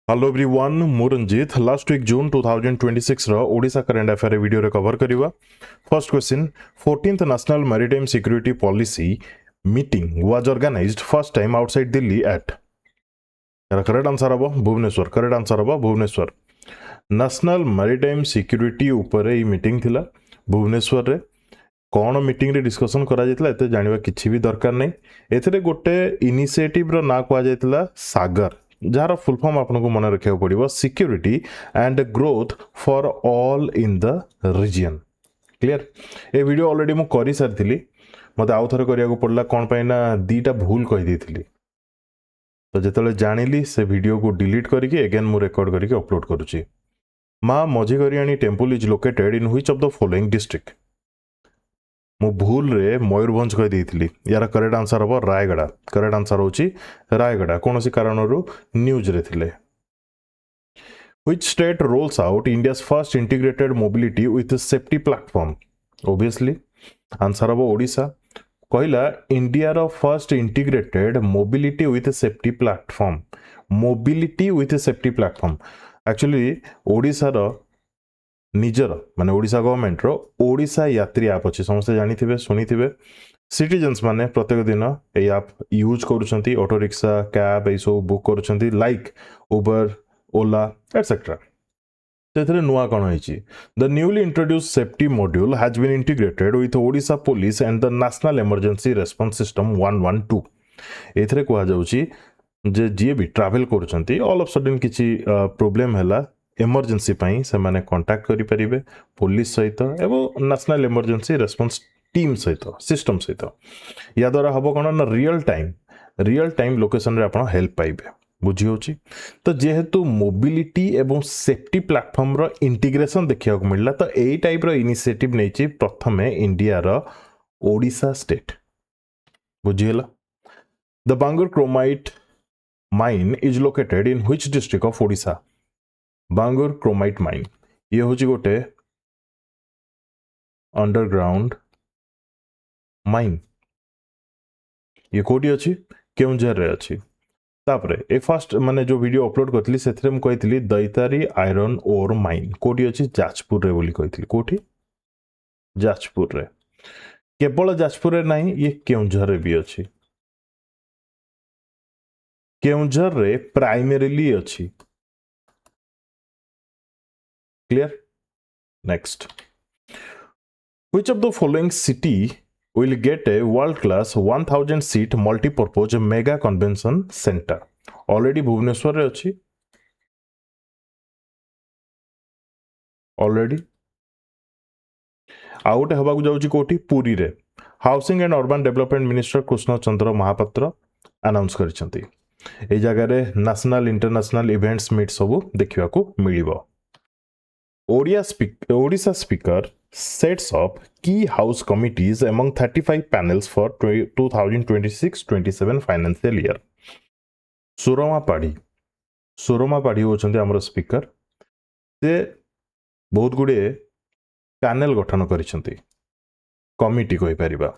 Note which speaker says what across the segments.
Speaker 1: Hello everyone मु Ranjit last week June 2026 रो Odisha current affair video रे कवर करिवा। First question 14th national maritime security policy meeting was organised first time outside Delhi at correct answer हबो Bhubaneswar. Correct answer हबो Bhubaneswar. National maritime security ऊपर ई meeting थिला भुवनेश्वर रे। कौन मीटिंग रे डिस्कशन करा जायतिला एते जानिबा किछि भी दरकार नै। एथरे गोटे इनिशिएटिव रो ना कुआ जायतिला सागर, जार फुल फॉर्म आपको मन रखा पड़ो security and growth for all in the reason. Clear. A video already मु करि सारी मत आउ थे करिया पड़ला कौन पाई ना दीटा भूल कही थी। तो जिते जानिली से वीडियो को डिलीट करके अगेन मु रिकॉर्ड करके अपलोड करुच्ची। माँ Majhighariani temple is located in which of the following district. मु भूल रे मयूरभंज कही थी। यार करेक्ट आंसर हम रायगड़ा। करेक्ट आंसर होची रायगड़ा। कौन सी कारण न्यूज रे थिले। Which state rolls out India's first integrated mobility with a safety platform? Obviously answer हम ओडिशा। कहला इंडिया रो first integrated mobility with safety platform. Mobility with safety platform actually Odisha रो निजर माने ओडिशा गवर्नमेंट रो ओडिशा यात्री ऐप अच्छे समस्त जानी शुणी थे। सिटीजन्स माने प्रत्येक दिन ये ऐप यूज करुछंती। ऑटो रिक्शा कैब ये सब बुक करुछंती लाइक उबर ओला एटसेट्रा। तेथरे नुआ कौन होईची the newly introduce safety module has been integrated with Odisha police and the national emergency response system 112। एथरे कहा जाउची जे जी भी ट्रैवल करुछंती ऑल ऑफ सडन किछि प्रॉब्लम हैला इमरजेंसी पई से माने कांटेक्ट करि परिबे पुलिस सहित एवं नेशनल इमरजेंसी रेस्पॉन्स टीम सहित सिस्टम सहित। या द्वारा हम कौन ना रियल टाइम लोकेशन रे आपण हेल्प पाइबे। बुझी होची। तो जेहेतु मोबिलिटी एवं सेफ्टी प्लेटफॉर्म रो इंटीग्रेशन देखिया को मिलला तो एई टाइप रो इनिशिएटिव नेची प्रथमे इंडिया रो ओडिशा स्टेट। बुझियला। The Bangur chromite mine is located in which district of Odisha. Bangur chromite mine ये होची गोटे अंडरग्राउंड माइन। ये कोडी अछि केउंझर रे अछि। तापरे ए फर्स्ट माने जो वीडियो अपलोड करथली सेथरे म कहितली दैतारी आयरन ओर माइन कोडी अछि जाजपुर रे बोली कहितली। कोठी जाजपुर रे। केवल जाजपुर रे नहीं ये केउंझर रे भी अछि। केउंझर रे प्राइमरीली अछि। Clear. Next which of the following city will get a world class 1000 seat multi-purpose mega convention center। Already Bhubaneswar रे अछि। ऑलरेडी आउट हबाकू जाउची कोठी पुरी रे। Housing and urban development minister Krishna Chandra Mahapatra announce करिसंती। ए जगह रे नेशनल इंटरनेशनल इवेंट्स मीट सब देखिवा को मिलिबो। Odisha speaker sets up key house committees among 35 panels for 2026-27 financial year। सुरमा पाढ़ी होचंते हमर स्पीकर। से बहुत गुडे पैनल गठन करिसंती कमिटी कहि परिबा।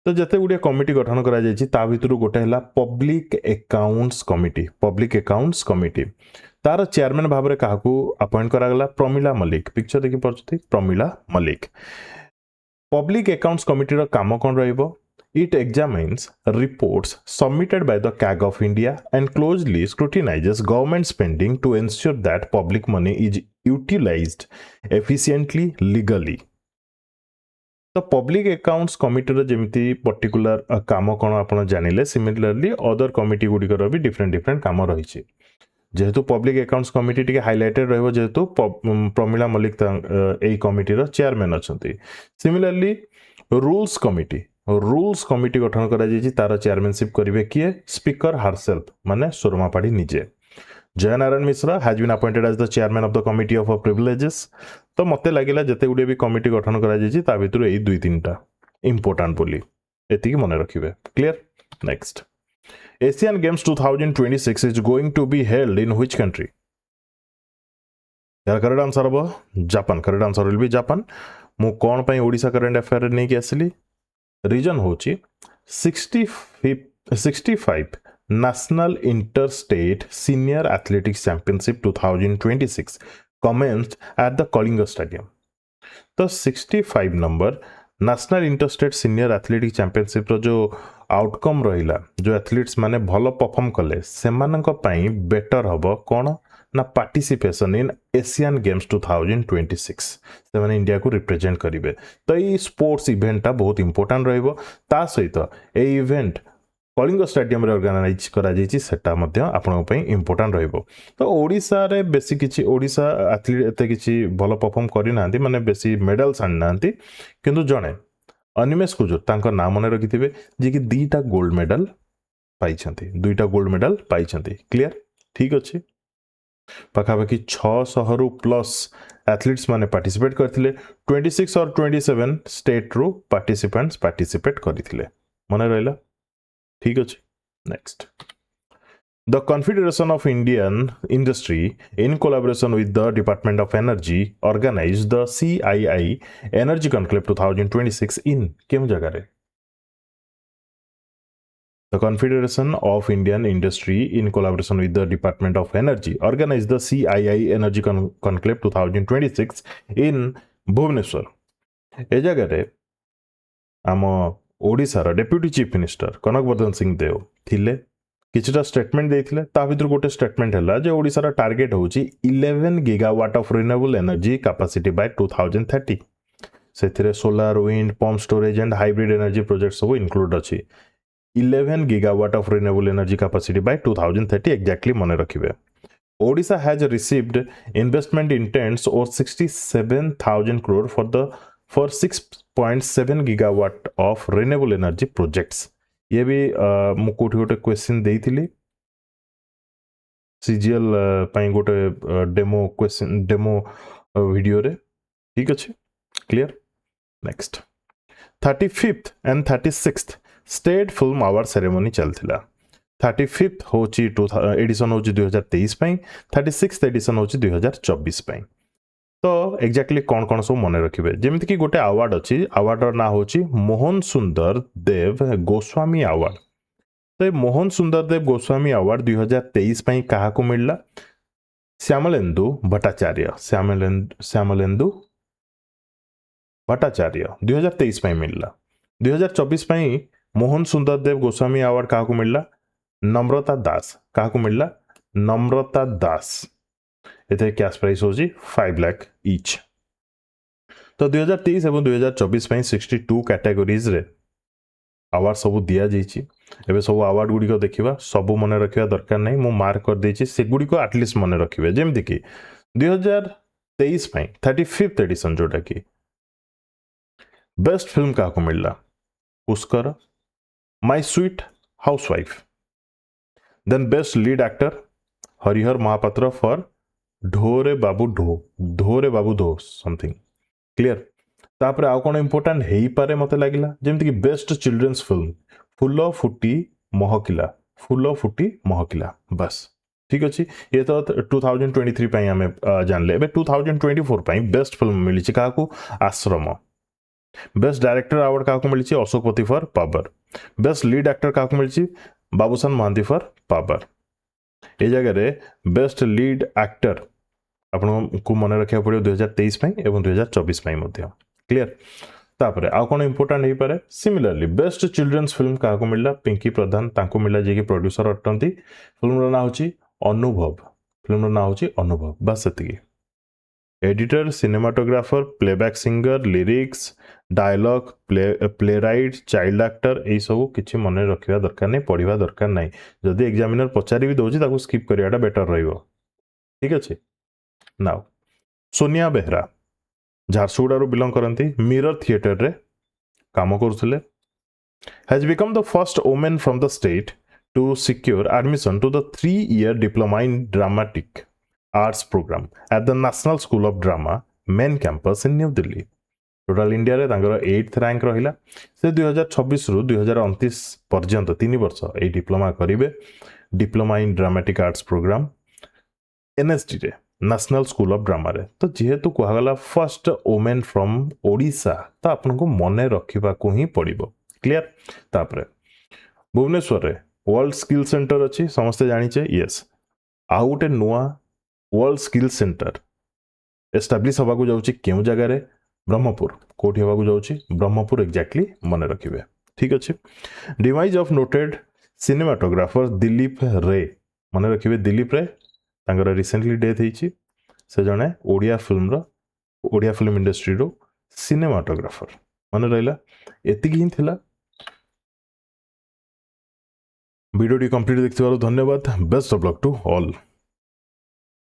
Speaker 1: तो जते गुडे कमिटी गठन करा जायछि ता भितरु गोटे हला public accounts committee. Public accounts committee तार चेयरमैन भाव में क्या अपॉइंट करागला प्रमिला मल्लिक। पिक्चर देखि पारछथि Pramila Mallik. Public accounts committee रो काम कोन रहइबो। It examines reports submitted by the CAG of India and closely scrutinises government spending to ensure that public money is utilised efficiently legally. तो पब्लिक अकाउंट्स कमिटी रो जेमिति पर्टिकुलर काम कोन आपण जानिले सिमिलरली अदर कमिटी गुडी भी डिफरेंट काम रहिछि। जेहेतु पब्लिक अकाउंट्स कमिटी टिके हाइलाइटेड रहबो जेहेतु प्रमिला मल्लिक ए कमिटी रो चेयरमैन अछंती। सिमिलरली रूल्स कमिटी गठन करा जायछि तार चेयरमैनशिप करिवे किए स्पीकर हरसेल्फ माने सुरमापाड़ी निजे। Jaynarayan Mishra has been appointed as the chairman of the committee of privileges. तो मते लागिला जते गुडे भी कमिटी गठन करा जायछि ता भितरु एई दुई तीनटा इंपोर्टेंट बोली एतिकी मने रखिबे। Clear. Next Asian Games 2026 is going to be held in which country? यार करेक्ट आंसर हबो Japan. Correct answer will be Japan. मु कोन पई ओडिशा करंट अफेयर नै कि आसली रीजन होची 65 National Interstate Senior Athletics Championship 2026 commenced at the Kalinga Stadium. तो 65 number national interstate senior athletic championship जो आउटकम रहिला जो एथलीट्स माने भलो परफॉर्म कले सेमानक पई बेटर हबो कोन ना पार्टिसिपेशन इन एशियन गेम्स 2026 से माने इंडिया को रिप्रेजेंट करिवे तो ई स्पोर्ट्स इवेंट ता बहुत इंपोर्टेंट रहइबो ता सहित ए इवेंट कलिंग स्टेडियम रे ऑर्गेनाइज करा जाइछि सेटा मध्ये आपन पई इंपोर्टेंट रहइबो तो ओडिसा रे बेसी किछि ओडिसा एथलीट एते किछि भलो परफॉर्म करि नांती माने बेसी मेडल्स आन नांती किंतु जणे अनिमेश कुजुर तांको नाम मने रखिथिबे जे कि दुईटा गोल्ड मेडल पाइछंती क्लियर ठीक अछि पाखापाखि 600 रु प्लस एथलीट्स माने पार्टिसिपेट करथिले 26 और 27 स्टेट रु पार्टिसिपेंट्स पार्टिसिपेट करथिले मने रहला ठीक अछि next The Confederation of Indian Industry, in collaboration with the Department of Energy, organized the CII Energy Conclave 2026 in केम जगह रे The Confederation of Indian Industry, in collaboration with the Department of Energy, organized the CII Energy Conclave 2026 in Bhubaneswar. ए जगह रे आम ओडिशार deputy chief minister कनकवर्धन Singh देव थिले किछटा statement देथिले ता भितर गोटे स्टेटमेंट हला जे ओडिशार टार्गेट होची 11 gigawatt of renewable energy capacity by 2030 सेथिरे solar wind pump storage and hybrid energy project सब इंक्लूड अछि 11 gigawatt of renewable energy capacity by 2030 exactly मने रखिबे Odisha has received investment intents और 67,000 crore for 6.7 gigawatt of renewable energy projects ये भी मु कोठी गोटे क्वेश्चन देइथिली सीजीएल पई गोटे डेमो वीडियो रे ठीक अछि clear next 35th and 36th state film award ceremony चलथिला 35th होची एडिशन होची 2023 पई 36th एडिशन होची 2024 पई तो एक्जाक्टली कौन कौन सब मन रखिए जमीती कि गोटे अवार्ड अच्छी अवार्ड ना होची मोहन सुंदर देव गोस्वामी अवार्ड तो ये मोहन सुंदर देव गोस्वामी अवार्ड 2023 पई कहा को मिलला श्यामलेंदु भट्टाचार्य 2023 पई मिलला 2024 पई मोहन सुंदर देव गोस्वामी अवार्ड कहा को मिलला नम्रता दास कहा को मिलला नम्रता दास इथे कैश प्राइस होजी 5 लाख ईच तो 2023 एवं 2024 में 62 कैटेगोरीज रे अवार्ड सब दिया जाइछि एबे सब अवार्ड गुडी को देखिबा सब मने रखिबा दरकार नै मु मार्क कर देछि से गुडी को एटलीस्ट मने रखिबे जेमति कि 2023 में 35th एडिशन जोटा कि बेस्ट फिल्म का को मिलला पुष्कर my sweet housewife then best lead actor Harihar Mahapatra for ढोरे बाबू ढो समथिंग क्लियर तापर आउ कोन इंपोर्टेंट हेई पारे मते लागिला जेमति कि बेस्ट चिल्ड्रंस फिल्म फुलो फुटी महकिला बस ठीक अछि ये तो 2023 पई हमें जानले एबे 2024 पई बेस्ट फिल्म मिली छि काकू आश्रम बेस्ट डायरेक्टर अवार्ड काकू मिली छि Ashok Pati for power best lead actor काकू मिली छि बाबूसान महांती फॉर पावर ए जगह रे बेस्ट लीड एक्टर आपन को मन रखिया पड़ियो 2023 पई एवं 2024 पई मध्ये क्लियर तापरे आ कोन इंपोर्टेंट हे पारे सिमिलरली बेस्ट चिल्ड्रंस फिल्म का को मिलला पिंकी प्रधान तांको मिलला जे कि प्रोड्यूसर अटंती फिल्म रो ना होची अनुभव बस सेतिकी editor cinematographer playback singer lyrics dialogue playwright child actor ए सब किछि मन रखिया दरकार नै पढिबा दरकार नै जदि एग्जामिनर पचारि भी दोछि ताको स्किप करियाटा बेटर रहइबो ठीक अछि नाउ सोनिया बेहरा झारसुगुड़ा बिलोंग करती मिरर थिएटर रे काम करथले has become the first women from the state to secure admission to the 3-year diploma in dramatic arts programme at the national school of drama main campus in new Delhi total India रे तांगर 8th rank रहिला से 2026 रु 2029 पर्यंत 3 वर्ष ए diploma करिवे diploma in dramatic arts program NSD रे नेशनल स्कूल ऑफ ड्रामा रे तो जेहेतु कहगला फर्स्ट वुमेन फ्रॉम ओडिशा तो आपन को मने रखिबा को ही पड़िबो क्लियर तापरे भुवनेश्वर रे वर्ल्ड स्किल सेंटर अच्छी समस्ते जानीचे यस आउ गोटे नुआ वर्ल्ड स्किल सेंटर एस्टाब्लीश हवा जाऊँगी क्यों जगार ब्रह्मपुर कौटी हवा जाऊँगी ब्रह्मपुर एक्जाक्टली मन रखिए ठीक अच्छे demise of noted cinematographer Dilip Ray मन रखिए दिलीप रे तांकर रिसेंटली डेथ होती से जड़े ओडिया फिल्म इंडस्ट्री रो सिनेमाटोग्राफर मन रहा एति ही थिला वीडियो कंप्लीट देखिथिबारु धन्यवाद best of luck to all.